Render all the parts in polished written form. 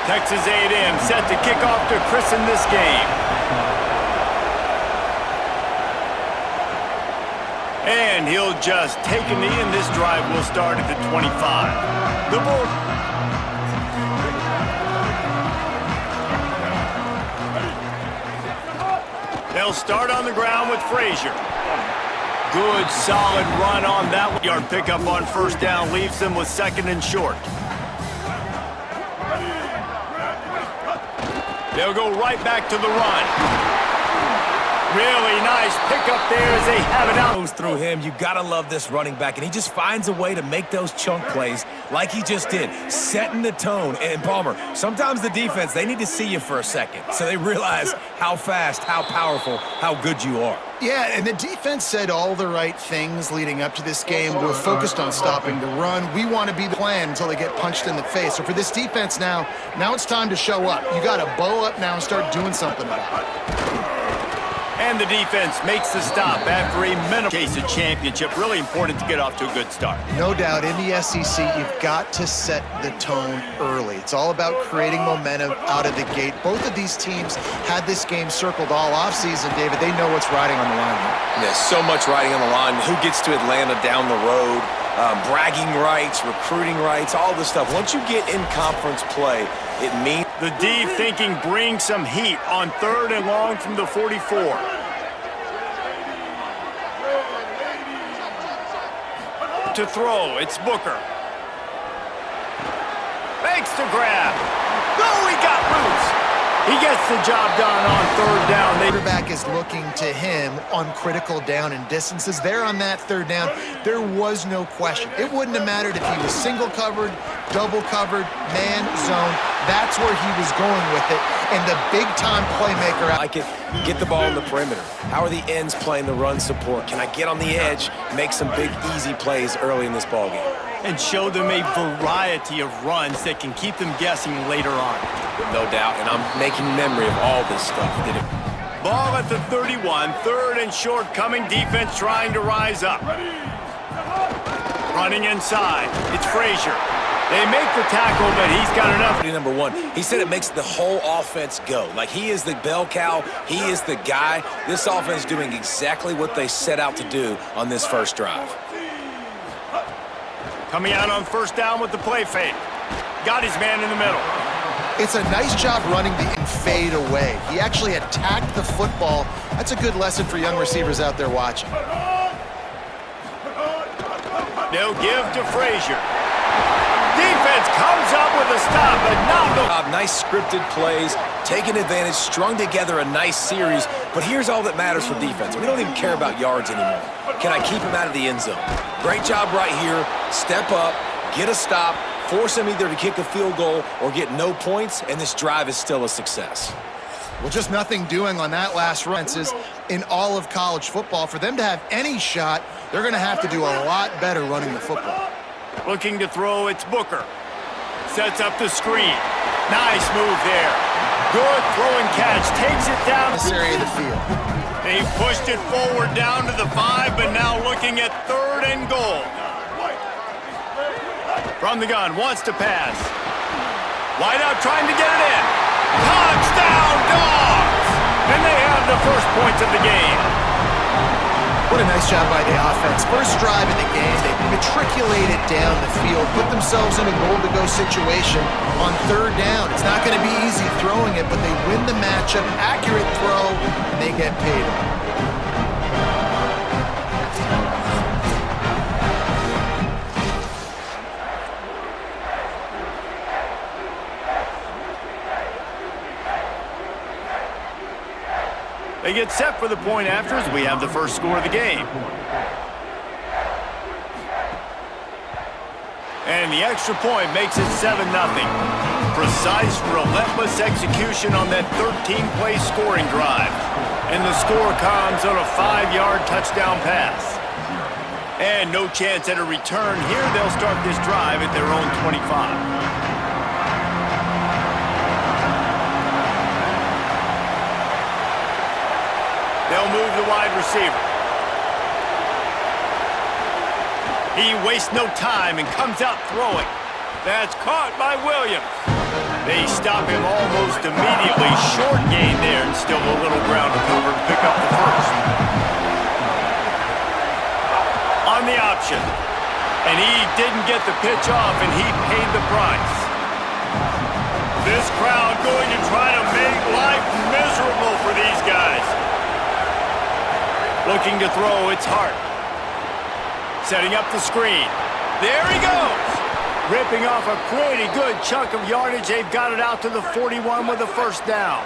Texas A&M set to kick off to christen this game. And he'll just take a knee, and this drive will start at the 25. The ball. They'll start on the ground with Frazier. Good, solid run on that one. Yard pickup on first down leaves them with second and short. They'll go right back to the run. Really nice pickup there as they have it out. Goes through him. You gotta love this running back, and he just finds a way to make those chunk plays like he just did, setting the tone. And Palmer, sometimes the defense, they need to see you for a second so they realize how fast, how powerful, how good you are. Yeah, and the defense said all the right things leading up to this game. We're focused on stopping the run. We want to be the plan until they get punched in the face. So for this defense now it's time to show up. You got to bow up now and start doing something about it. And the defense makes the stop after a minimum case of championship. Really important to get off to a good start. No doubt, in the SEC, you've got to set the tone early. It's all about creating momentum out of the gate. Both of these teams had this game circled all offseason, David. They know what's riding on the line here. There's so much riding on the line. Who gets to Atlanta down the road? Bragging rights, recruiting rights, all this stuff. Once you get in conference play, it means... The D thinking bring some heat on third and long from the 44. To throw, it's Booker. Makes the grab. Oh, he got loose. He gets the job done on third down. The quarterback is looking to him on critical down and distances. There on that third down, there was no question. It wouldn't have mattered if he was single covered, double covered, man, zone. That's where he was going with it. And the big-time playmaker. I like it. Get the ball in the perimeter. How are the ends playing the run support? Can I get on the edge, make some big, easy plays early in this ballgame? And show them a variety of runs that can keep them guessing later on. No doubt, and I'm making memory of all this stuff. Ball at the 31, third and short coming, defense trying to rise up. Running inside, it's Frazier. They make the tackle, but he's got enough. Number one, he said it makes the whole offense go. Like he is the bell cow, he is the guy. This offense is doing exactly what they set out to do on this first drive. Coming out on first down with the play fake. Got his man in the middle. It's a nice job running the fade away. He actually attacked the football. That's a good lesson for young receivers out there watching. They'll give to Frazier. Defense comes up with a stop, but not nice scripted plays, taking advantage, strung together a nice series. But here's all that matters for defense. We don't even care about yards anymore. Can I keep him out of the end zone? Great job right here. Step up, get a stop, force him either to kick a field goal or get no points, and this drive is still a success. Well, just nothing doing on that last run. In all of college football, for them to have any shot, they're going to have to do a lot better running the football. Looking to throw, it's Booker. Sets up the screen. Nice move there. Good throwing catch. Takes it down. This area of the field. They've pushed it forward down to the 5, but now looking at third and goal. From the gun, wants to pass. Wide out, trying to get it in. Touchdown, Dogs! And they have the first points of the game. What a nice job by the offense. First drive in the game, they matriculated down the field, put themselves in a goal-to-go situation on third down. It's not going to be easy throwing it, but they win the matchup, accurate throw, and they get paid. They get set for the point after as we have the first score of the game. And the extra point makes it 7-0. Precise, relentless execution on that 13-play scoring drive. And the score comes on a 5-yard touchdown pass. And no chance at a return here. They'll start this drive at their own 25. They'll move the wide receiver. He wastes no time and comes out throwing. That's caught by Williams. They stop him almost immediately. Short gain there and still a little ground to cover to pick up the first. On the option. And he didn't get the pitch off, and he paid the price. This crowd going to try to make life miserable for these guys. Looking to throw, it's Hart. Setting up the screen. There he goes. Ripping off a pretty good chunk of yardage. They've got it out to the 41 with a first down.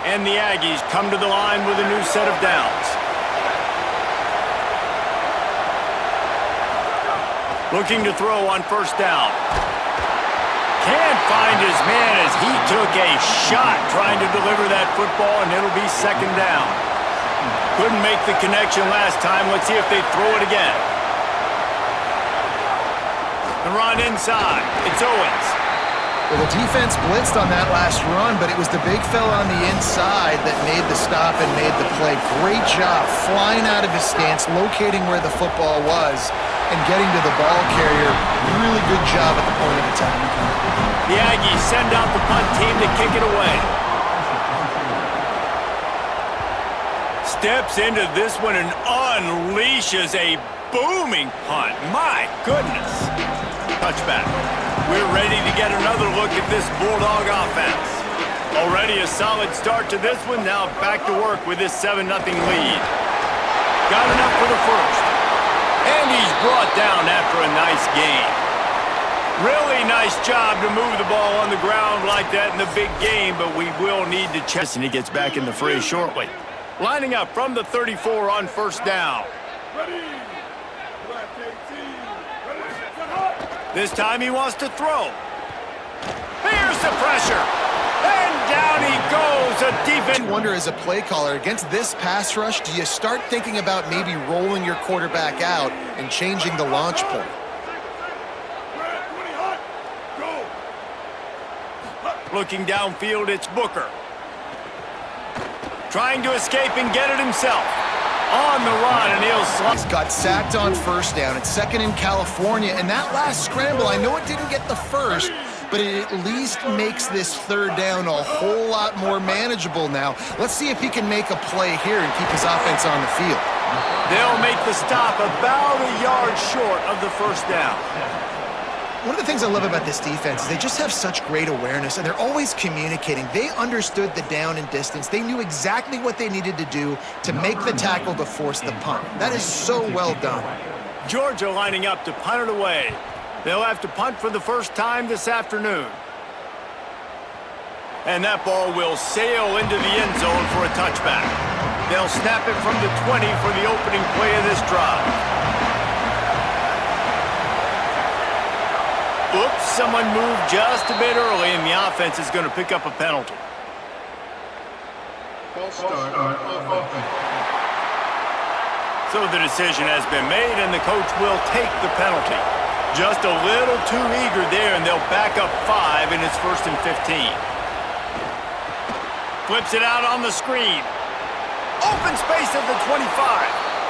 And the Aggies come to the line with a new set of downs. Looking to throw on first down. Can't find his man as he took a shot trying to deliver that football, and it'll be second down. Couldn't make the connection last time. Let's see if they throw it again. The run inside. It's Owens. Well, the defense blitzed on that last run, but it was the big fella on the inside that made the stop and made the play. Great job flying out of his stance, locating where the football was, and getting to the ball carrier. Really good job at the point of attack. The Aggies send out the punt team to kick it away. Steps into this one and unleashes a booming punt. My goodness. Touchback. We're ready to get another look at this Bulldog offense. Already a solid start to this one. Now back to work with this 7-0 lead. Got enough for the first. And he's brought down after a nice gain. Really nice job to move the ball on the ground like that in the big game, but we will need to check. And he gets back in the fray shortly. Lining up from the 34 on first down. This time he wants to throw. Here's the pressure. And down he goes. A defense. I wonder, as a play caller, against this pass rush, do you start thinking about maybe rolling your quarterback out and changing the launch point? Looking downfield, it's Booker. Trying to escape and get it himself. On the run, and he'll slide. He's got sacked on first down. It's second in California, and that last scramble, I know it didn't get the first, but it at least makes this third down a whole lot more manageable now. Let's see if he can make a play here and keep his offense on the field. They'll make the stop about a yard short of the first down. One of the things I love about this defense is they just have such great awareness, and they're always communicating. They understood the down and distance. They knew exactly what they needed to do to make the tackle to force the punt. That is so well done. Georgia lining up to punt it away. They'll have to punt for the first time this afternoon. And that ball will sail into the end zone for a touchback. They'll snap it from the 20 for the opening play of this drive. Oops, someone moved just a bit early, and the offense is going to pick up a penalty. False start on offense. So the decision has been made, and the coach will take the penalty. Just a little too eager there, and they'll back up 5, and it's 1st and 15. Flips it out on the screen. Open space at the 25.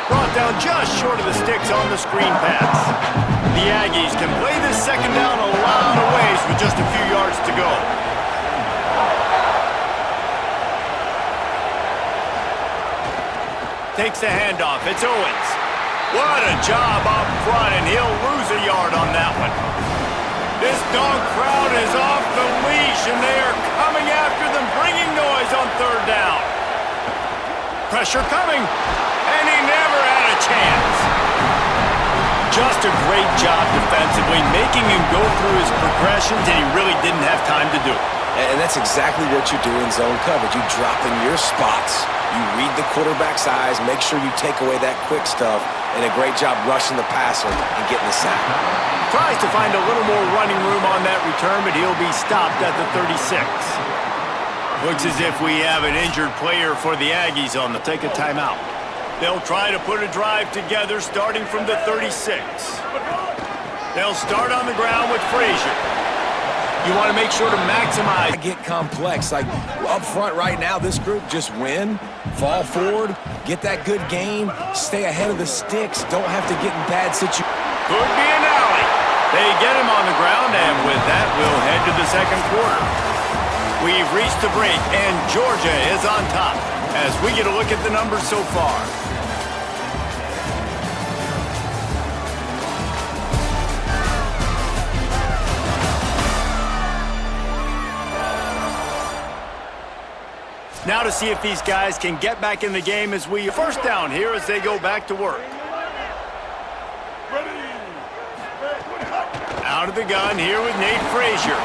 Brought down just short of the sticks on the screen pass. The Aggies can play this second down a lot of ways with just a few yards to go. Takes the handoff. It's Owens. What a job up front, and he'll lose a yard on that one. This dog crowd is off the leash, and they are coming after them, bringing noise on third down. Pressure coming, and he never had a chance. Just a great job defensively, making him go through his progressions, and he really didn't have time to do it. And that's exactly what you do in zone coverage. You drop in your spots, you read the quarterback's eyes, make sure you take away that quick stuff, and a great job rushing the passer and getting the sack. Tries to find a little more running room on that return, but he'll be stopped at the 36. Looks as if we have an injured player for the Aggies on the take a timeout. They'll try to put a drive together starting from the 36. They'll start on the ground with Frazier. You want to make sure to maximize. Get complex. Like up front right now, this group just win, fall forward, get that good gain, stay ahead of the sticks, don't have to get in bad situations. Could be an alley. They get him on the ground, and with that, we'll head to the second quarter. We've reached the break, and Georgia is on top as we get a look at the numbers so far. Now to see if these guys can get back in the game as we first down here as they go back to work. Out of the gun here with Nate Frazier.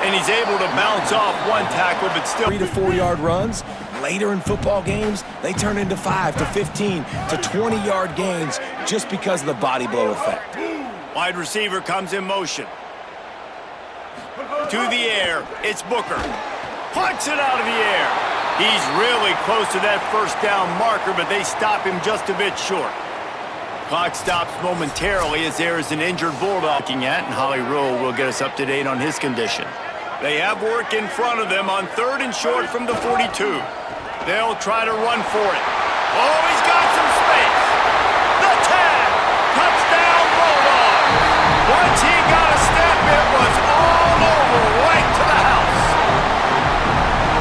And he's able to bounce off one tackle, but still 3 to 4 yard runs. Later in football games, they turn into 5 to 15 to 20-yard gains just because of the body blow effect. Wide receiver comes in motion. To the air, it's Booker. Punts it out of the air. He's really close to that first down marker, but they stop him just a bit short. Clock stops momentarily as there is an injured Bulldog looking at, and Holly Rule will get us up to date on his condition. They have work in front of them on 3rd and short from the 42. They'll try to run for it. Oh, he's got some space. The tag. Touchdown Bulldogs. Once he got a step, it was all over right to the house.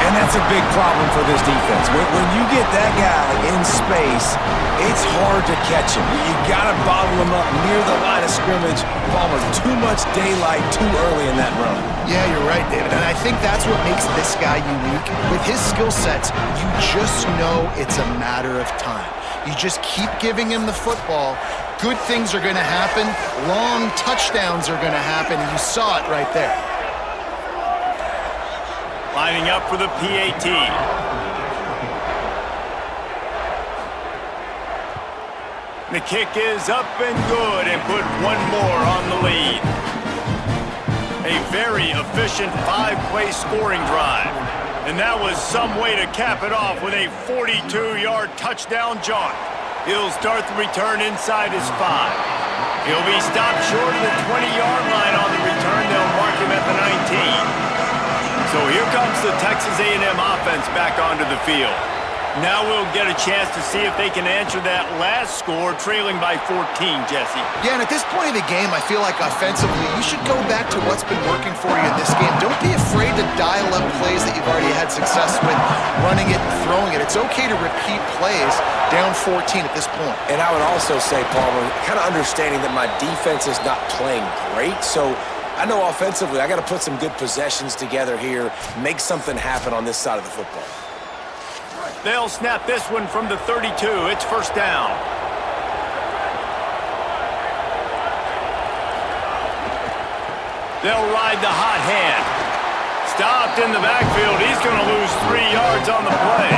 And that's a big problem for this defense. When you get that guy in space, it's hard to catch him. You got to bottle him up near the line of scrimmage. Palmer, too much daylight too early in that run. Yeah, you're right, David. And I think that's what makes this guy unique. With his skill sets, you just know it's a matter of time. You just keep giving him the football. Good things are going to happen. Long touchdowns are going to happen. You saw it right there. Lining up for the PAT. The kick is up and good, and put one more on the lead. A very efficient 5-play scoring drive. And that was some way to cap it off with a 42-yard touchdown jaunt. He'll start the return inside his 5. He'll be stopped short of the 20-yard line on the return. They'll mark him at the 19. So here comes the Texas A&M offense back onto the field. Now we'll get a chance to see if they can answer that last score, trailing by 14, Jesse. Yeah, and at this point of the game, I feel like offensively, you should go back to what's been working for you in this game. Don't be afraid to dial up plays that you've already had success with, running it and throwing it. It's okay to repeat plays down 14 at this point. And I would also say, Palmer, kind of understanding that my defense is not playing great, so I know offensively I got to put some good possessions together here, make something happen on this side of the football. They'll snap this one from the 32. It's first down. They'll ride the hot hand. Stopped in the backfield. He's going to lose 3 yards on the play.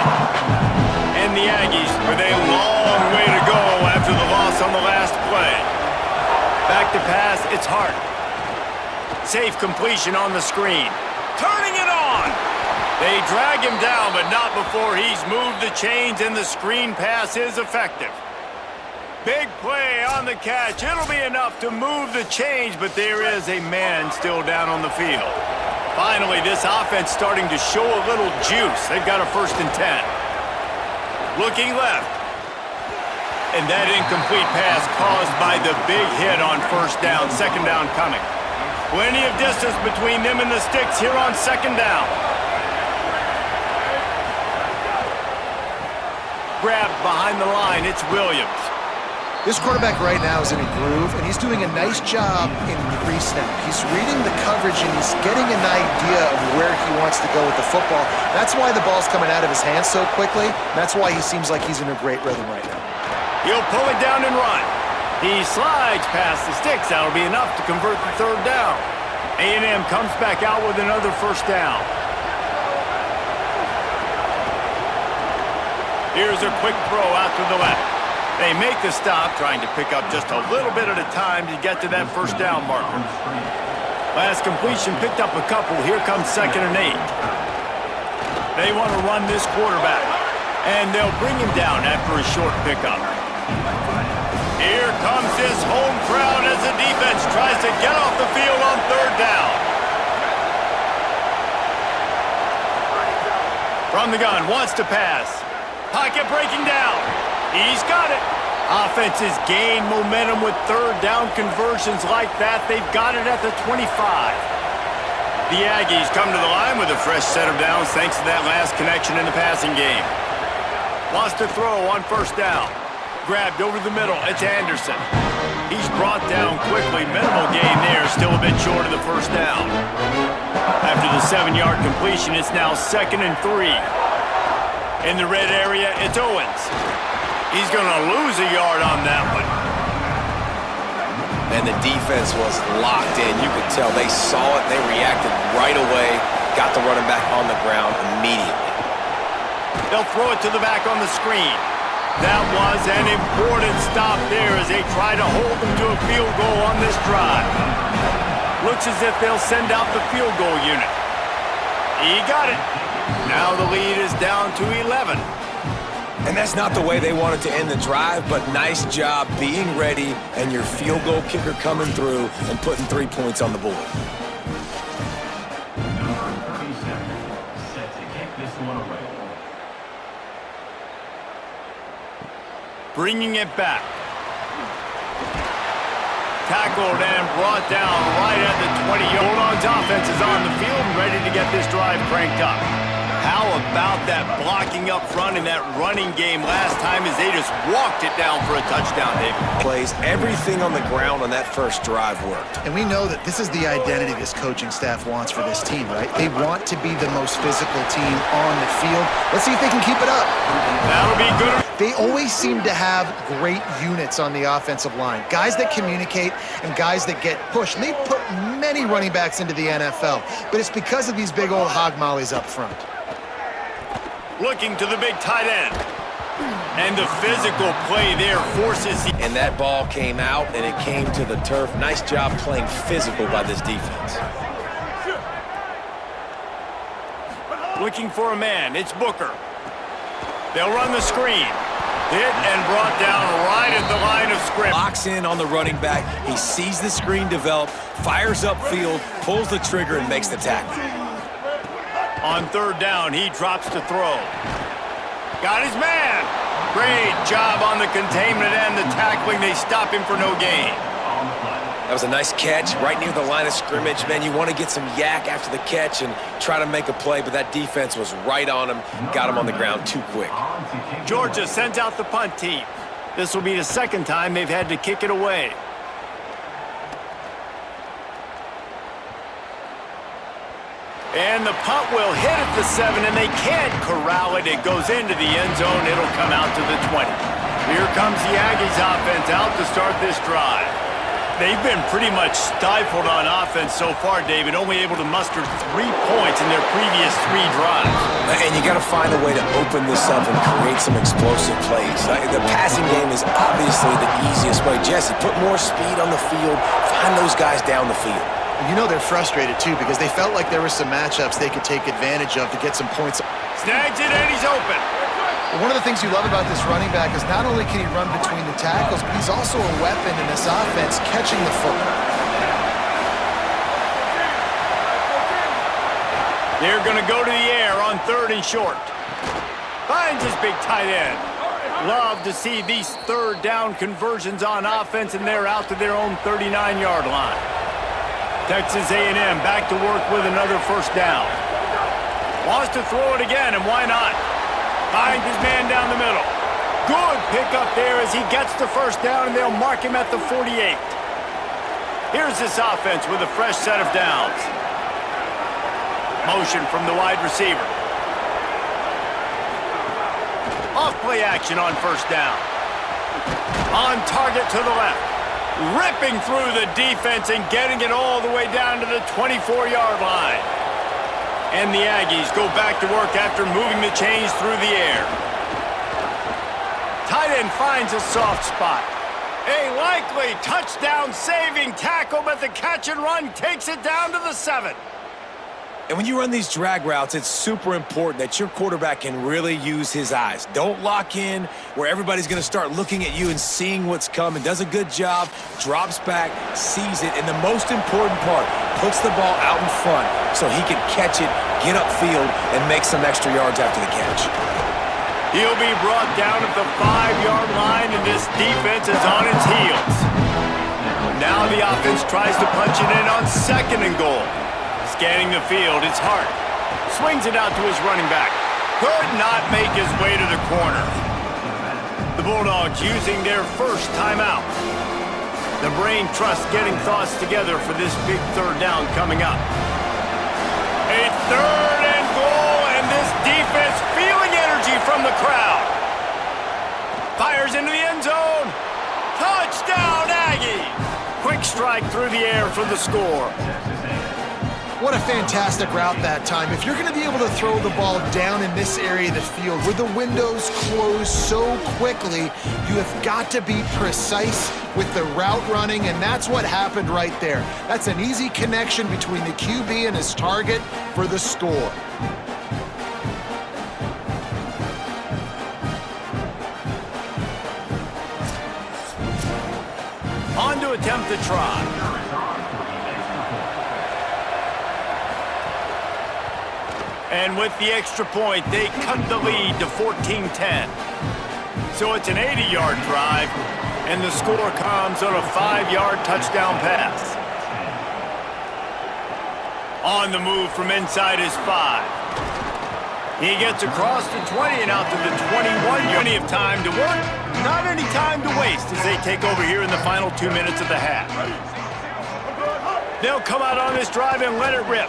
And the Aggies with a long way to go after the loss on the last play. Back to pass, it's Hart. Safe completion on the screen. Turning it on. They drag him down, but not before he's moved the chains, and the screen pass is effective. Big play on the catch. It'll be enough to move the chains, but there is a man still down on the field. Finally, this offense starting to show a little juice. They've got a 1st and 10. Looking left. And that incomplete pass caused by the big hit on first down. 2nd down coming. Plenty of distance between them and the sticks here on 2nd down. Grabbed behind the line, it's Williams. This quarterback right now is in a groove, and he's doing a nice job in pre-snap. He's reading the coverage, and he's getting an idea of where he wants to go with the football. That's why the ball's coming out of his hands so quickly. That's why he seems like he's in a great rhythm right now. He'll pull it down and run. He slides past the sticks. That'll be enough to convert the 3rd down. A&M comes back out with another 1st down. Here's a quick throw out to the left. They make the stop, trying to pick up just a little bit at a time to get to that 1st down marker. Last completion picked up a couple. Here comes 2nd and 8. They want to run this quarterback, and they'll bring him down after a short pickup. Here comes this home crowd as the defense tries to get off the field on 3rd down. From the gun, wants to pass. Pocket breaking down. He's got it. Offenses gain momentum with third down conversions like that. They've got it at the 25. The Aggies come to the line with a fresh set of downs thanks to that last connection in the passing game. Wants to throw on first down. Grabbed over the middle. It's Anderson. He's brought down quickly. Minimal gain there. Still a bit short of the first down. After the 7-yard completion, it's now 2nd and 3. In the red area, it's Owens. He's going to lose a yard on that one. And the defense was locked in. You could tell they saw it. They reacted right away. Got the running back on the ground immediately. They'll throw it to the back on the screen. That was an important stop there as they try to hold them to a field goal on this drive. Looks as if they'll send out the field goal unit. He got it. Now the lead is down to 11. And that's not the way they wanted to end the drive, but nice job being ready and your field goal kicker coming through and putting 3 points on the board. Bringing it back. Tackled and brought down right at the 20. Bulldogs offense is on the field and ready to get this drive cranked up. How about that blocking up front in that running game last time as they just walked it down for a touchdown, David? Plays everything on the ground on that first drive worked. And we know that this is the identity this coaching staff wants for this team, right? They want to be the most physical team on the field. Let's see if they can keep it up. That'll be good. They always seem to have great units on the offensive line. Guys that communicate and guys that get pushed. And they've put many running backs into the NFL. But it's because of these big old hog mollies up front. Looking to the big tight end. And the physical play there forces... And that ball came out, and it came to the turf. Nice job playing physical by this defense. Looking for a man. It's Booker. They'll run the screen. Hit and brought down right at the line of scrimmage. Locks in on the running back. He sees the screen develop, fires upfield, pulls the trigger, and makes the tackle. On third down, he drops to throw. Got his man. Great job on the containment and the tackling. They stop him for no gain. That was a nice catch right near the line of scrimmage. Man, you want to get some yak after the catch and try to make a play, but that defense was right on him, got him on the ground too quick. Georgia sends out the punt team. This will be the second time they've had to kick it away. And the punt will hit at the 7, and they can't corral it. It goes into the end zone. It'll come out to the 20. Here comes the Aggies offense out to start this drive. They've been pretty much stifled on offense so far, David, only able to muster 3 points in their previous 3 drives. And you got to find a way to open this up and create some explosive plays. The passing game is obviously the easiest way. Jesse, put more speed on the field, find those guys down the field. You know they're frustrated, too, because they felt like there were some matchups they could take advantage of to get some points. Snags it, and he's open. One of the things you love about this running back is not only can he run between the tackles, but he's also a weapon in this offense catching the football. They're going to go to the air on third and short. Finds his big tight end. Love to see these third down conversions on offense, and they're out to their own 39-yard line. Texas A&M back to work with another first down. Wants to throw it again, and why not? Finds his man down the middle. Good pickup there as he gets the first down, and they'll mark him at the 48. Here's this offense with a fresh set of downs. Motion from the wide receiver. Off play action on first down. On target to the left. Ripping through the defense and getting it all the way down to the 24-yard line. And the Aggies go back to work after moving the chains through the air. Tight end finds a soft spot. A likely touchdown-saving tackle, but the catch and run takes it down to the 7. And when you run these drag routes, it's super important that your quarterback can really use his eyes. Don't lock in where everybody's going to start looking at you and seeing what's coming. Does a good job, drops back, sees it, and the most important part, puts the ball out in front so he can catch it, get upfield, and make some extra yards after the catch. He'll be brought down at the 5-yard line, and this defense is on its heels. Now the offense tries to punch it in on 2nd and goal. Scanning the field, it's Hart. Swings it out to his running back. Could not make his way to the corner. The Bulldogs using their first timeout. The brain trust getting thoughts together for this big 3rd down coming up. A 3rd and goal, and this defense feeling energy from the crowd. Fires into the end zone. Touchdown, Aggies! Quick strike through the air for the score. What a fantastic route that time. If you're going to be able to throw the ball down in this area of the field where the windows close so quickly, you have got to be precise with the route running, and that's what happened right there. That's an easy connection between the QB and his target for the score. On to attempt the try. And with the extra point, they cut the lead to 14-10. So it's an 80-yard drive, and the score comes on a 5-yard touchdown pass. On the move from inside his 5. He gets across the 20 and out to the 21. Plenty of time to work, not any time to waste as they take over here in the final 2 minutes of the half. They'll come out on this drive and let it rip.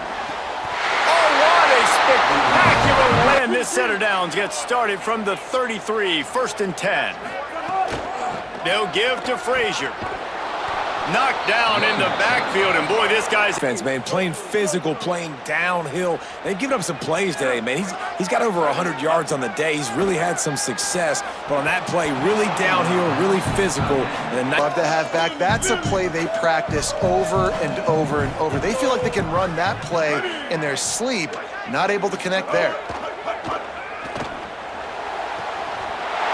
Oh, what a spectacular win. This set of downs gets started from the 33, 1st and 10. They'll give to Frazier. Knocked down in the backfield, and boy, this guy's defense, man, playing physical, playing downhill. They've given up some plays today, man. He's got over 100 yards on the day. He's really had some success, but on that play, really downhill, really physical. And Love to have back. That's a play they practice over and over and over. They feel like they can run that play in their sleep, not able to connect there.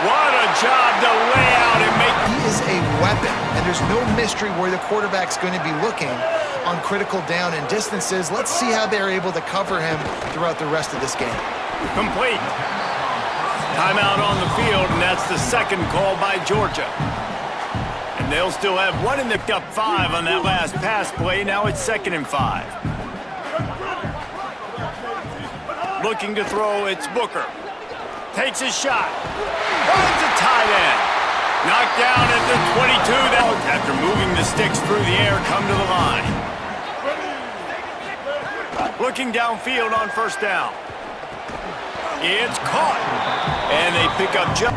What a job to lay out and make. He is a weapon, and there's no mystery where the quarterback's going to be looking on critical down and distances. Let's see how they're able to cover him throughout the rest of this game. Complete. Timeout on the field, and that's the 2nd call by Georgia. And they'll still have one in the up 5 on that last pass play. Now it's 2nd and 5. Looking to throw, it's Booker. Takes a shot. Finds a tight end. Knocked down at the 22. After moving the sticks through the air, come to the line. Looking downfield on 1st down. It's caught. And they pick up just.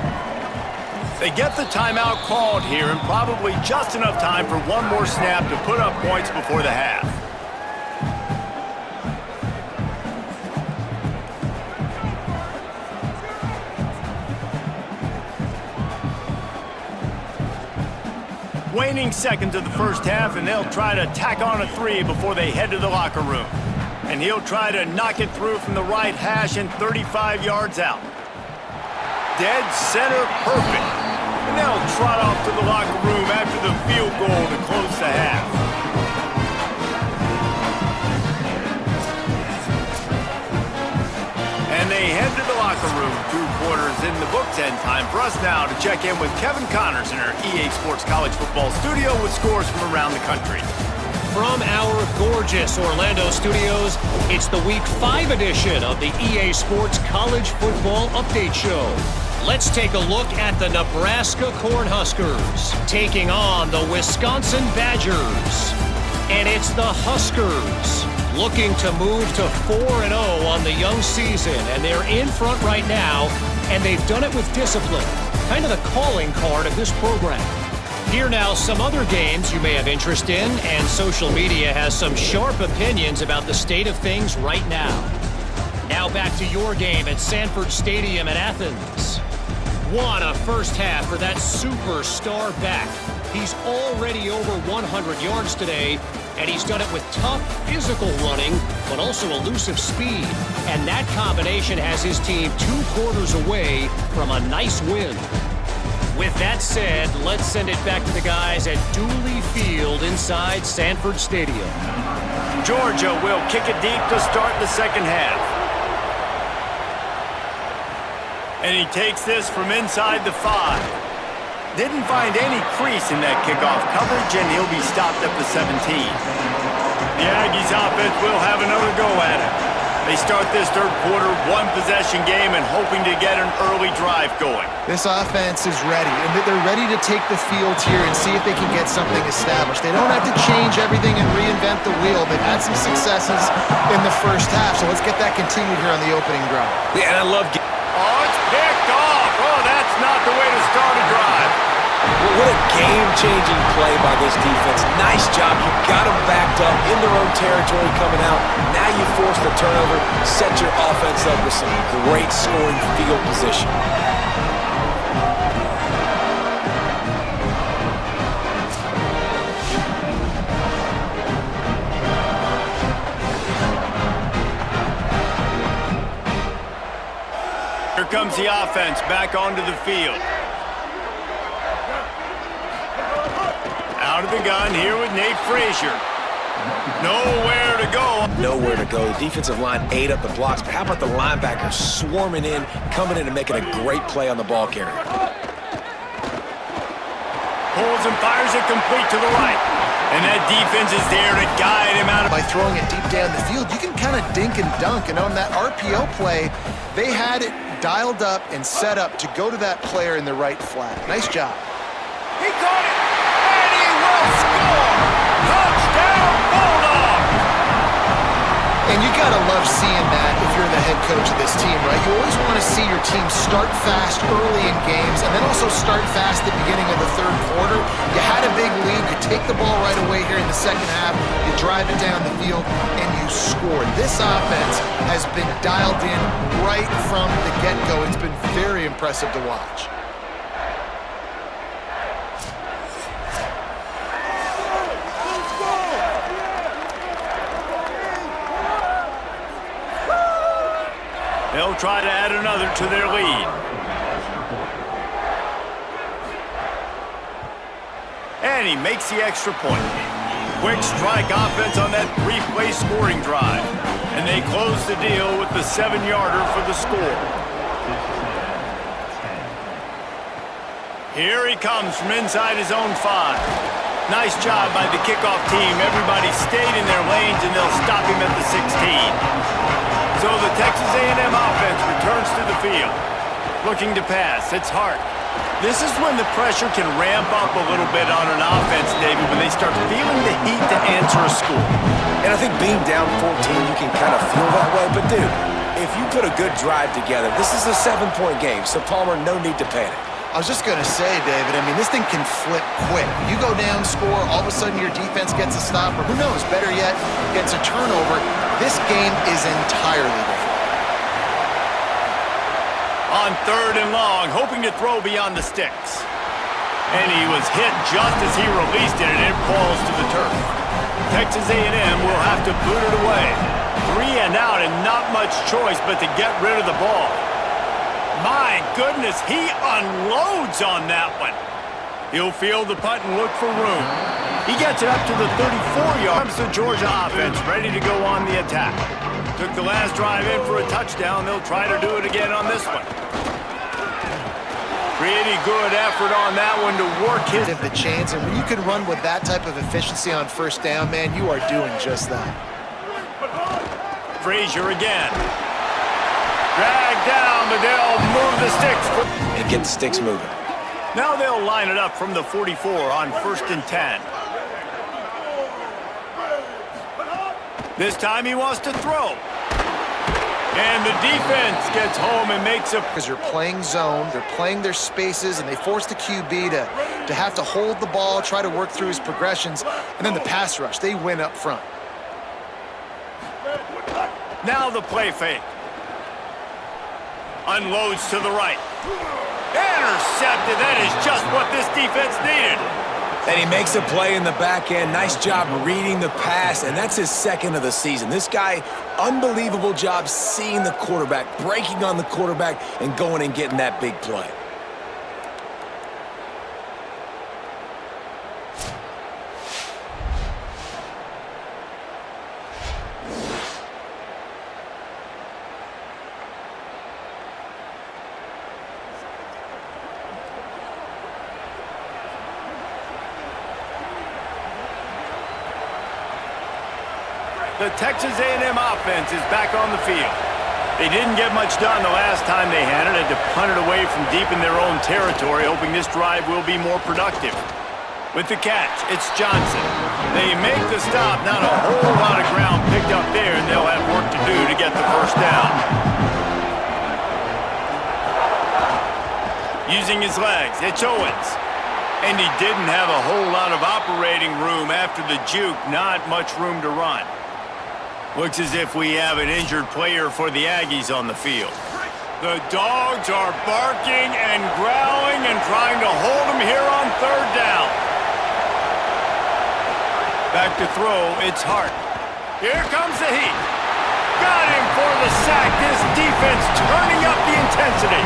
They get the timeout called here, and probably just enough time for one more snap to put up points before the half. Waning seconds of the 1st half, and they'll try to tack on a 3 before they head to the locker room. And he'll try to knock it through from the right hash and 35 yards out. Dead center perfect. And they'll trot off to the locker room after the field goal to close the half. And they head to the locker room. 2 quarters in the books, and time for us now to check in with Kevin Connors in our EA Sports College Football studio with scores from around the country. From our gorgeous Orlando studios, it's the Week 5 edition of the EA Sports College Football Update Show. Let's take a look at the Nebraska Cornhuskers taking on the Wisconsin Badgers. And it's the Huskers looking to move to 4-0 on the young season, and they're in front right now, and they've done it with discipline, kind of the calling card of this program. Here now, some other games you may have interest in, and social media has some sharp opinions about the state of things right now. Now back to your game at Sanford Stadium in Athens. What a first half for that superstar back. He's already over 100 yards today, and he's done it with tough physical running, but also elusive speed. And that combination has his team 2 quarters away from a nice win. With that said, let's send it back to the guys at Dooley Field inside Sanford Stadium. Georgia will kick it deep to start the second half. And he takes this from inside the 5. Didn't find any crease in that kickoff coverage, and he'll be stopped at the 17. The Aggies offense will have another go at it. They start this third quarter, one-possession game, and hoping to get an early drive going. This offense is ready, and they're ready to take the field here and see if they can get something established. They don't have to change everything and reinvent the wheel. They've had some successes in the first half, so let's get that continued here on the opening drive. Yeah, and I love... Oh, it's picked off. Oh, that's not the way to start a drive. What a game-changing play by this defense. Nice job. You got them backed up in their own territory coming out. Now you force the turnover, set your offense up with some great scoring field position. Here comes the offense back onto the field. Out of the gun here with Nate Frazier. Nowhere to go. Nowhere to go. The defensive line ate up the blocks, but how about the linebackers swarming in, coming in and making a great play on the ball carrier? Pulls and fires it complete to the right. And that defense is there to guide him out. By throwing it deep down the field, you can kind of dink and dunk. And on that RPO play, they had it dialed up and set up to go to that player in the right flat. Nice job. He caught it, and he will score! Touchdown, Bulldogs! And you got to love seeing that if you're the head coach of this team, right? You always want to see your team start fast early in games and then also start fast at the beginning of the third quarter. You had a big lead. You take the ball right away here in the second half. You drive it down the field, and you score. This offense has been dialed in right from the get-go. It's been very impressive to watch. They'll try to add another to their lead. And he makes the extra point. Quick strike offense on that three-play scoring drive. And they close the deal with the 7-yarder for the score. Here he comes from inside his own 5. Nice job by the kickoff team. Everybody stayed in their lanes, and they'll stop him at the 16. So the Texas A&M offense returns to the field. Looking to pass. It's Hart. This is when the pressure can ramp up a little bit on an offense, David, when they start feeling the heat to answer a score. And I think being down 14, you can kind of feel that way. But, dude, if you put a good drive together, this is a 7-point game. So, Palmer, no need to panic. I was just going to say, David, I mean, this thing can flip quick. You go down, score, all of a sudden your defense gets a stop, or who knows, better yet, gets a turnover. This game is entirely different. On 3rd and long, hoping to throw beyond the sticks. And he was hit just as he released it, and it falls to the turf. Texas A&M will have to boot it away. 3 and out, and not much choice but to get rid of the ball. My goodness, he unloads on that one. He'll field the punt and look for room. He gets it up to the 34-yard. Comes the Georgia offense ready to go on the attack. Took the last drive in for a touchdown. They'll try to do it again on this one. Pretty good effort on that one to work his... The chance, and when you can run with that type of efficiency on first down, man, you are doing just that. Frazier again. Drag down, but they'll move the sticks. And get the sticks moving. Now they'll line it up from the 44 on 1st and 10. This time he wants to throw. And the defense gets home and makes a... Because you're playing zone, they're playing their spaces, and they force the QB to have to hold the ball, try to work through his progressions, and then the pass rush, they win up front. Now the play fake. Unloads to the right. Intercepted. That is just what this defense needed. And he makes a play in the back end. Nice job reading the pass, and that's his 2nd of the season. This guy, unbelievable job seeing the quarterback, breaking on the quarterback, and going and getting that big play. The Texas A&M offense is back on the field. They didn't get much done the last time they had it. Had to punt it away from deep in their own territory, hoping this drive will be more productive. With the catch, it's Johnson. They make the stop. Not a whole lot of ground picked up there, and they'll have work to do to get the first down. Using his legs, it's Owens. And he didn't have a whole lot of operating room after the juke. Not much room to run. Looks as if we have an injured player for the Aggies on the field. The Dogs are barking and growling and trying to hold him here on third down. Back to throw, it's Hart. Here comes the heat. Got him for the sack. This defense turning up the intensity.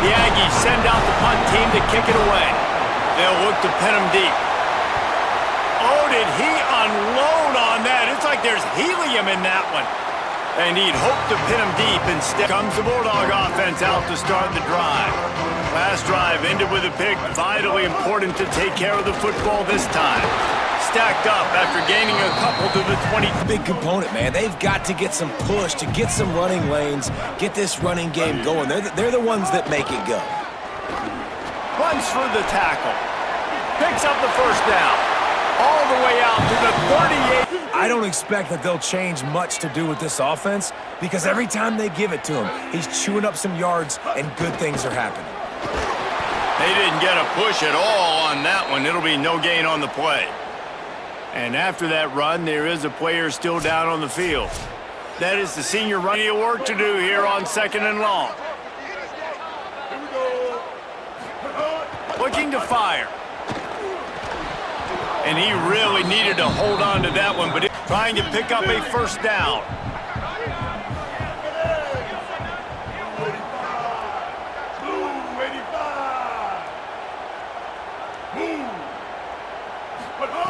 The Aggies send out the punt team to kick it away. They'll look to pin him deep. Oh, did he unload on that? It's like there's helium in that one. And he'd hoped to pin him deep. Instead comes the Bulldog offense out to start the drive. Last drive ended with a pick. Vitally important to take care of the football this time. Stacked up after gaining a couple to the 20. Big component, man. They've got to get some push to get some running lanes, get this running game going. They're the ones that make it go. Runs for the tackle. Picks up the first down. All the way out to the 38. I don't expect that they'll change much to do with this offense because every time they give it to him, he's chewing up some yards and good things are happening. They didn't get a push at all on that one. It'll be no gain on the play. And after that run, there is a player still down on the field. That is the senior running work to do here on 2nd and long. Looking to fire. And he really needed to hold on to that one, but trying to pick up a first down.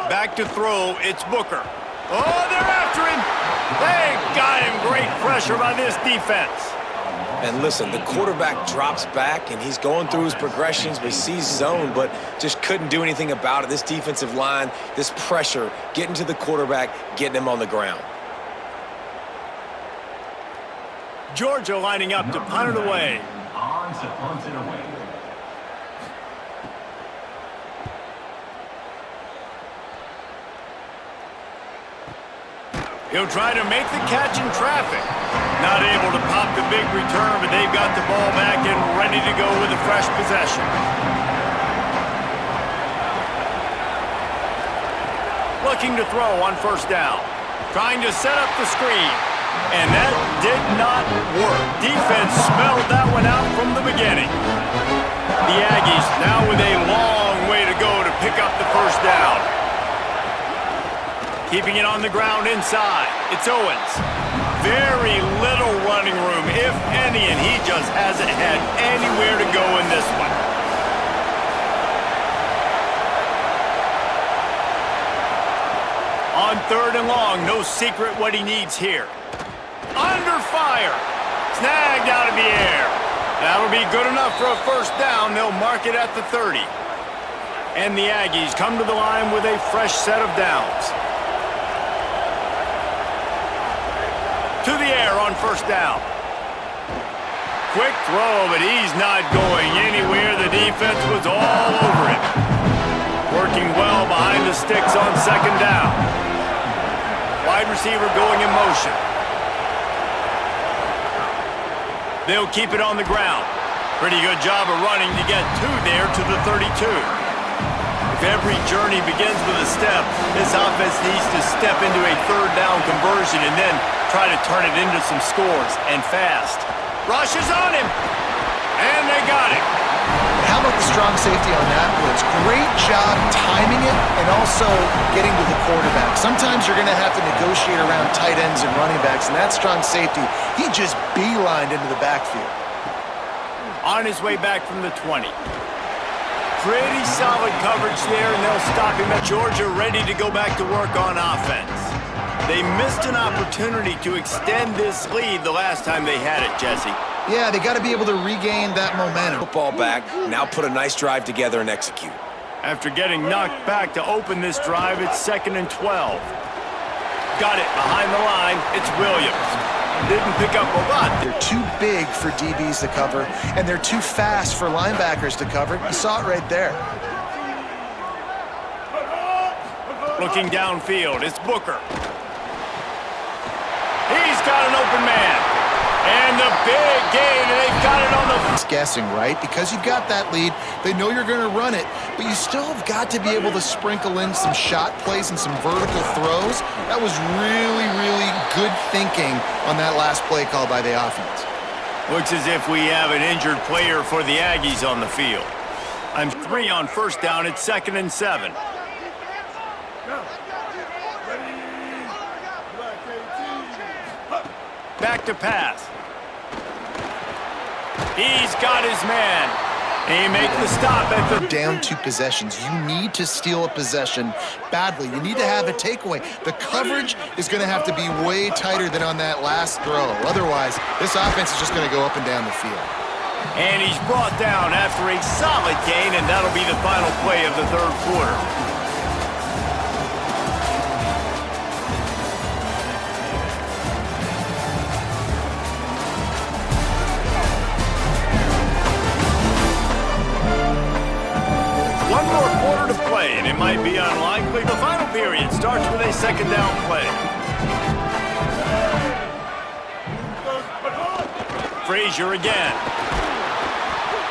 Back to throw, it's Booker. Oh, they're after him. They got him. Great pressure by this defense. And listen, the quarterback drops back, and he's going through his progressions. We see zone, but just couldn't do anything about it. This defensive line, this pressure, getting to the quarterback, getting him on the ground. Georgia lining up to punt it away. On to punt it away. He'll try to make the catch in traffic. Not able to pop the big return, but they've got the ball back and ready to go with a fresh possession. Looking to throw on first down. Trying to set up the screen. And that did not work. Defense smelled that one out from the beginning. The Aggies now with a long way to go to pick up the first down. Keeping it on the ground inside. It's Owens. Very little running room, if any, and he just hasn't had anywhere to go in this one. On 3rd and long, no secret what he needs here. Under fire. Snagged out of the air. That'll be good enough for a first down. They'll mark it at the 30. And the Aggies come to the line with a fresh set of downs. To the air on first down. Quick throw, but he's not going anywhere. The defense was all over him. Working well behind the sticks on 2nd down. Wide receiver going in motion. They'll keep it on the ground. Pretty good job of running to get there to the 32. If every journey begins with a step, this offense needs to step into a 3rd down conversion and then try to turn it into some scores, and fast. Rushes on him, and they got him. How about the strong safety on that blitz? Great job timing it and also getting to the quarterback. Sometimes you're going to have to negotiate around tight ends and running backs, and that strong safety, he just beelined into the backfield. On his way back from the 20. Pretty solid coverage there, and they'll stop him at Georgia, ready to go back to work on offense. They missed an opportunity to extend this lead the last time they had it, Jesse. Yeah, they got to be able to regain that momentum. Football back, now put a nice drive together and execute. After getting knocked back to open this drive, it's 2nd and 12. Got it behind the line. It's Williams. Didn't pick up a lot. They're too big for DBs to cover, and they're too fast for linebackers to cover. You saw it right there. Looking downfield, it's Booker. He's got an open man. And the big gain, and they've got it on the... It's guessing, right? Because you've got that lead, they know you're going to run it, but you still have got to be able to sprinkle in some shot plays and some vertical throws. That was really, really good thinking on that last play call by the offense. Looks as if we have an injured player for the Aggies on the field. I'm 3 on first down. It's 2nd and 7. Back to pass. He's got his man. He makes the stop at the... Down 2 possessions. You need to steal a possession badly. You need to have a takeaway. The coverage is going to have to be way tighter than on that last throw. Otherwise, this offense is just going to go up and down the field. And he's brought down after a solid gain, and that'll be the final play of the 3rd quarter. One more quarter to play, and it might be unlikely. The final period starts with a 2nd down play. Frazier again.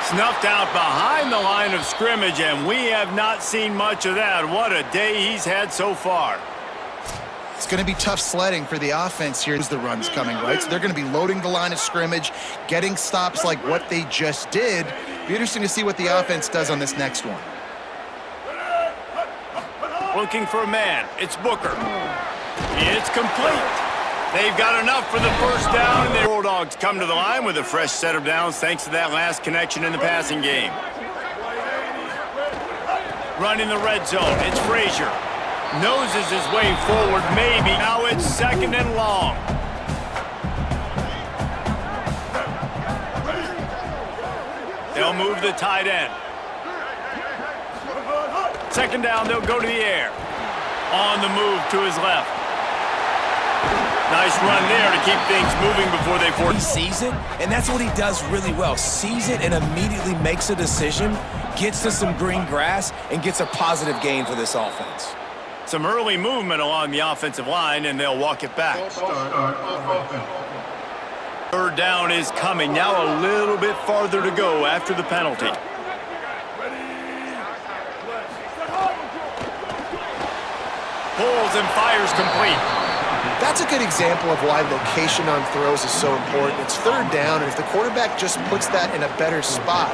Snuffed out behind the line of scrimmage, and we have not seen much of that. What a day he's had so far. It's going to be tough sledding for the offense here as the run's coming, right? So they're going to be loading the line of scrimmage, getting stops like what they just did. Be interesting to see what the offense does on this next one. Looking for a man. It's Booker. It's complete. They've got enough for the first down, and the Bulldogs come to the line with a fresh set of downs thanks to that last connection in the passing game. Running the red zone. It's Frazier. Noses his way forward, maybe. Now it's 2nd and long. They'll move the tight end. 2nd down, they'll go to the air. On the move to his left. Nice run there to keep things moving before they force. He sees it, and that's what he does really well. Sees it and immediately makes a decision, gets to some green grass, and gets a positive gain for this offense. Some early movement along the offensive line, and they'll walk it back. Offense. 3rd down is coming. Now a little bit farther to go after the penalty. Pulls and fires complete. That's a good example of why location on throws is so important. It's 3rd down, and if the quarterback just puts that in a better spot,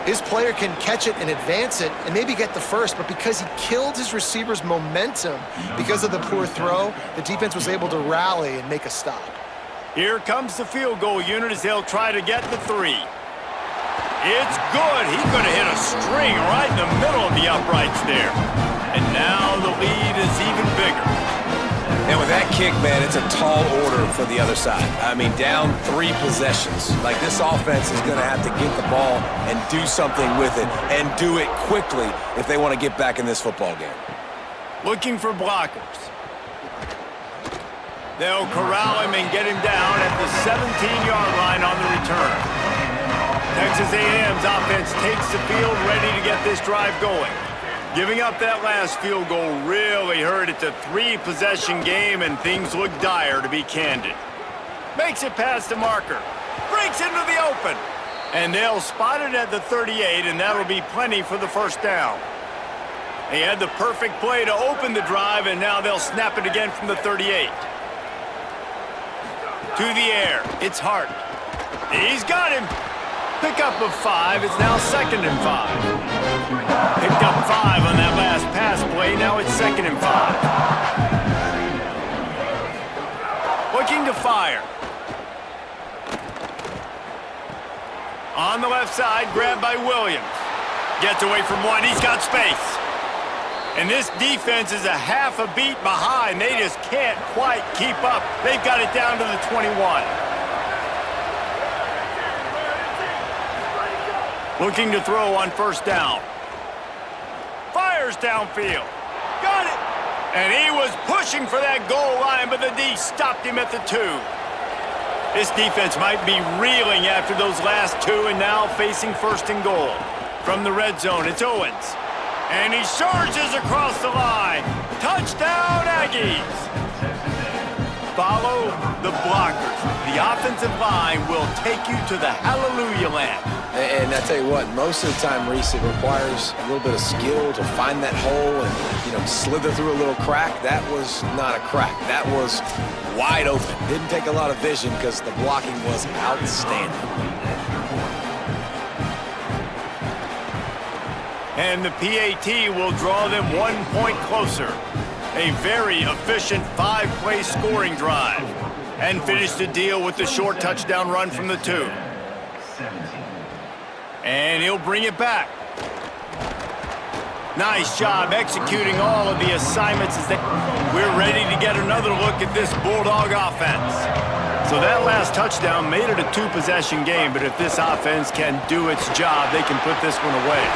his player can catch it and advance it and maybe get the first, but because he killed his receiver's momentum because of the poor throw, the defense was able to rally and make a stop. Here comes the field goal unit as they'll try to get the 3. It's good. He could have hit a string right in the middle of the uprights there. And now the lead is even bigger. And with that kick, man, it's a tall order for the other side. I mean, down 3 possessions. Like, this offense is going to have to get the ball and do something with it, and do it quickly if they want to get back in this football game. Looking for blockers. They'll corral him and get him down at the 17-yard line on the return. Texas A&M's offense takes the field, ready to get this drive going. Giving up that last field goal really hurt. It's a 3-possession game, and things look dire, to be candid. Makes it past the marker. Breaks into the open. And they'll spot it at the 38, and that'll be plenty for the first down. They had the perfect play to open the drive, and now they'll snap it again from the 38. To the air. It's Hart. He's got him. Pickup of 5. It's now 2nd and 5. Picked up 5 on that last pass play. Now it's 2nd and 5. Looking to fire. On the left side, grabbed by Williams. Gets away from one. He's got space. And this defense is a half a beat behind. They just can't quite keep up. They've got it down to the 21. Looking to throw on first down. Fires downfield. Got it. And he was pushing for that goal line, but the D stopped him at the 2. This defense might be reeling after those last 2 and now facing first and goal. From the red zone, it's Owens. And he surges across the line. Touchdown, Aggies! Follow the blockers. The offensive line will take you to the hallelujah land. And I tell you what, most of the time, Reese, it requires a little bit of skill to find that hole and, slither through a little crack. That was not a crack. That was wide open. Didn't take a lot of vision because the blocking was outstanding. And the PAT will draw them 1 point closer. A very efficient 5-play scoring drive. And finish the deal with the short touchdown run from the 2. And he'll bring it back. Nice job executing all of the assignments. We're ready to get another look at this Bulldog offense. So that last touchdown made it a 2-possession game, but if this offense can do its job, they can put this one away.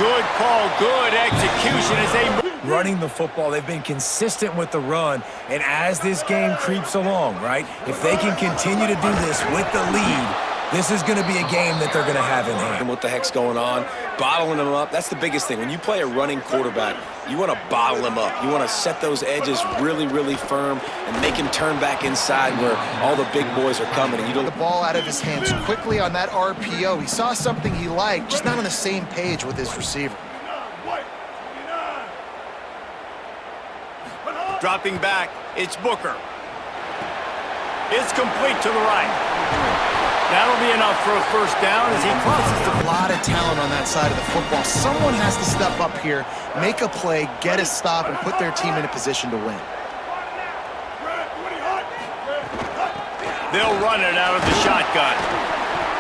Good call, good execution as they running the football. They've been consistent with the run, and as this game creeps along, right, if they can continue to do this with the lead, this is going to be a game that they're going to have in hand. What the heck's going on? Bottling them up. That's the biggest thing. When you play a running quarterback, you want to bottle them up. You want to set those edges really, really firm and make him turn back inside where all the big boys are coming. And you don't the ball out of his hands quickly on that RPO. He saw something he liked, just not on the same page with his receiver. Dropping back, it's Booker. It's complete to the right. That'll be enough for a first down as he crosses the... A lot of talent on that side of the football. Someone has to step up here, make a play, get a stop, and put their team in a position to win. They'll run it out of the shotgun.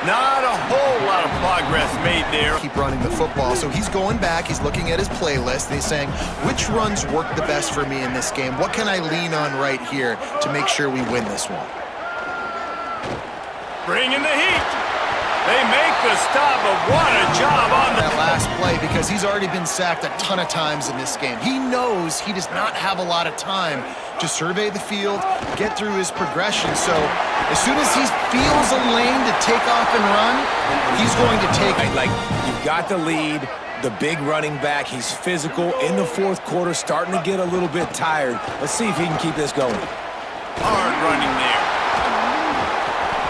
Not a whole lot of progress made there. Keep running the football, so he's going back, he's looking at his playlist, and he's saying, which runs work the best for me in this game? What can I lean on right here to make sure we win this one? Bringing the heat. They make the stop, but what a job on that last play, because he's already been sacked a ton of times in this game. He knows he does not have a lot of time to survey the field, get through his progression. So as soon as he feels a lane to take off and run, he's going to take it. Like, you've got the lead, the big running back. He's physical in the fourth quarter, starting to get a little bit tired. Let's see if he can keep this going. Hard running there.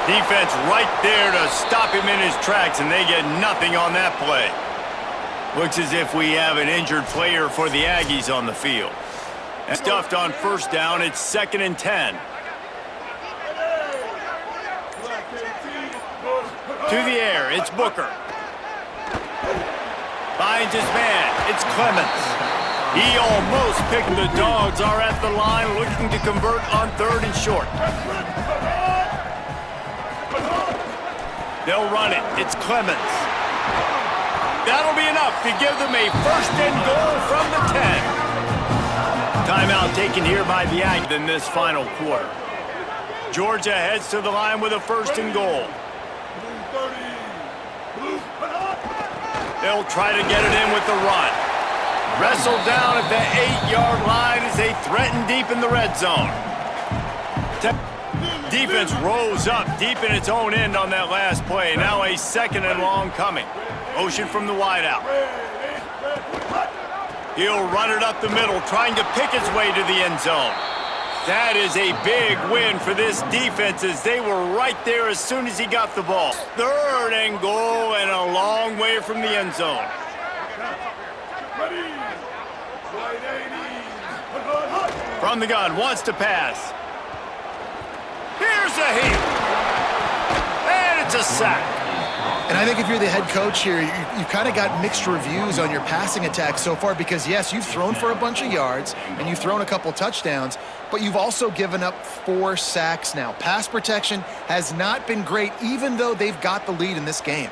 Defense right there to stop him in his tracks, and they get nothing on that play. Looks as if we have an injured player for the Aggies on the field. And stuffed on first down, it's 2nd and 10. To the air, it's Booker. Finds his man, it's Clements. He almost picked. The Dogs are at the line looking to convert on 3rd and short. They'll run it. It's Clements. That'll be enough to give them a 1st and goal from the 10. Timeout taken here by the Aggies in this final quarter. Georgia heads to the line with a 1st and goal. They'll try to get it in with the run. Wrestled down at the 8-yard line as they threaten deep in the red zone. Defense rose up deep in its own end on that last play. Now a 2nd and long coming. Motion from the wideout. He'll run it up the middle, trying to pick his way to the end zone. That is a big win for this defense as they were right there as soon as he got the ball. 3rd and goal and a long way from the end zone. From the gun, wants to pass. Here's a hit. And it's a sack. And I think if you're the head coach here, you've kind of got mixed reviews on your passing attack so far because, yes, you've thrown for a bunch of yards and you've thrown a couple touchdowns, but you've also given up 4 sacks now. Pass protection has not been great, even though they've got the lead in this game.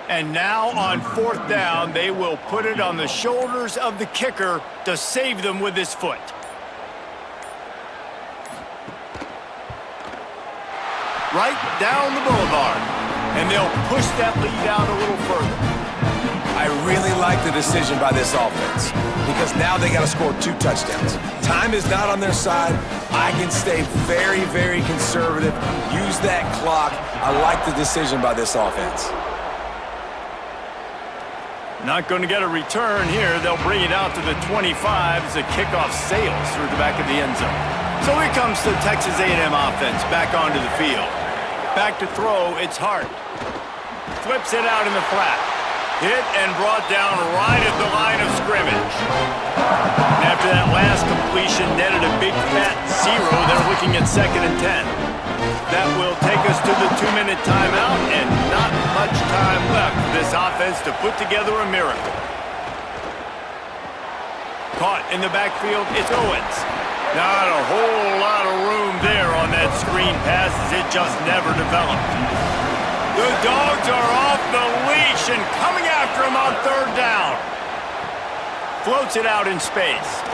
And now on 4th down, they will put it on the shoulders of the kicker to save them with his foot. Right down the boulevard. And they'll push that lead out a little further. I really like the decision by this offense because now they got to score 2 touchdowns. Time is not on their side. I can stay very, very conservative, use that clock. I like the decision by this offense. Not going to get a return here. They'll bring it out to the 25 as the kickoff sails through the back of the end zone. So here comes the Texas A&M offense back onto the field. Back to throw, it's Hart. Flips it out in the flat. Hit and brought down right at the line of scrimmage. And after that last completion, netted a big fat 0. They're looking at 2nd and 10. That will take us to the 2-minute timeout, and not much time left for this offense to put together a miracle. Caught in the backfield, it's Owens. Not a whole lot of room there on that screen pass as it just never developed. The Dogs are off the leash and coming after him on 3rd down. Floats it out in space.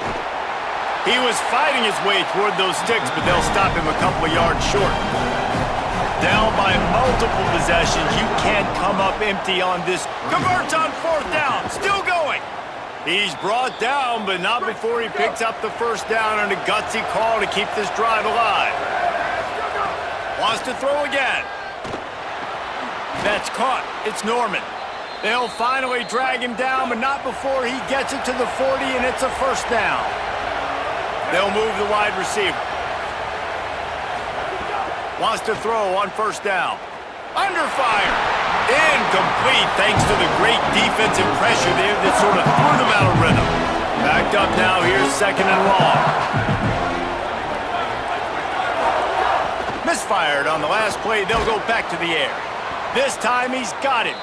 He was fighting his way toward those sticks, but they'll stop him a couple of yards short. Down by multiple possessions. You can't come up empty on this. Converts on 4th down. Still going. He's brought down, but not before he picks up the 1st down on a gutsy call to keep this drive alive. Wants to throw again. That's caught. It's Norman. They'll finally drag him down, but not before he gets it to the 40, and it's a 1st down. They'll move the wide receiver. Wants to throw on 1st down. Under fire. Incomplete thanks to the great defensive pressure there that sort of threw them out of rhythm. Backed up now. Here's 2nd and long. Misfired on the last play. They'll go back to the air. This time he's got him.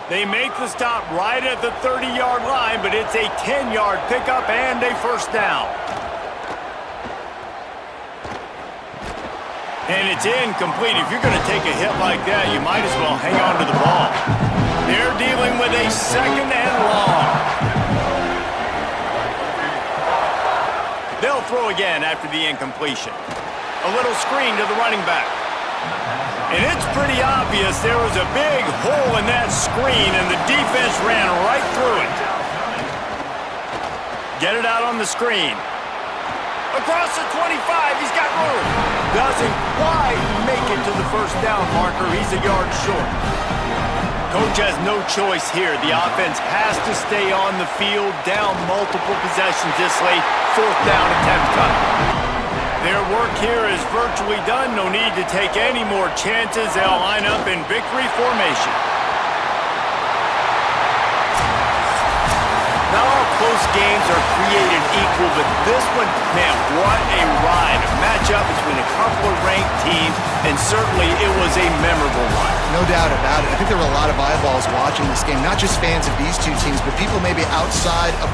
They make the stop right at the 30-yard line, but it's a 10-yard pickup and a 1st down. And it's incomplete. If you're going to take a hit like that, you might as well hang on to the ball. They're dealing with a 2nd and long. They'll throw again after the incompletion. A little screen to the running back. And it's pretty obvious there was a big hole in that screen, and the defense ran right through it. Get it out on the screen. Across the 25, he's got room. Doesn't quite make it to the 1st down marker. He's a yard short. Coach has no choice here. The offense has to stay on the field, down multiple possessions this late. 4th down attempt coming. Their work here is virtually done. No need to take any more chances. They'll line up in victory formation. Not all close games are created equal, but this one, man, what a ride. A matchup between a couple of ranked teams, and certainly it was a memorable one. No doubt about it. I think there were a lot of eyeballs watching this game, not just fans of these two teams, but people maybe outside of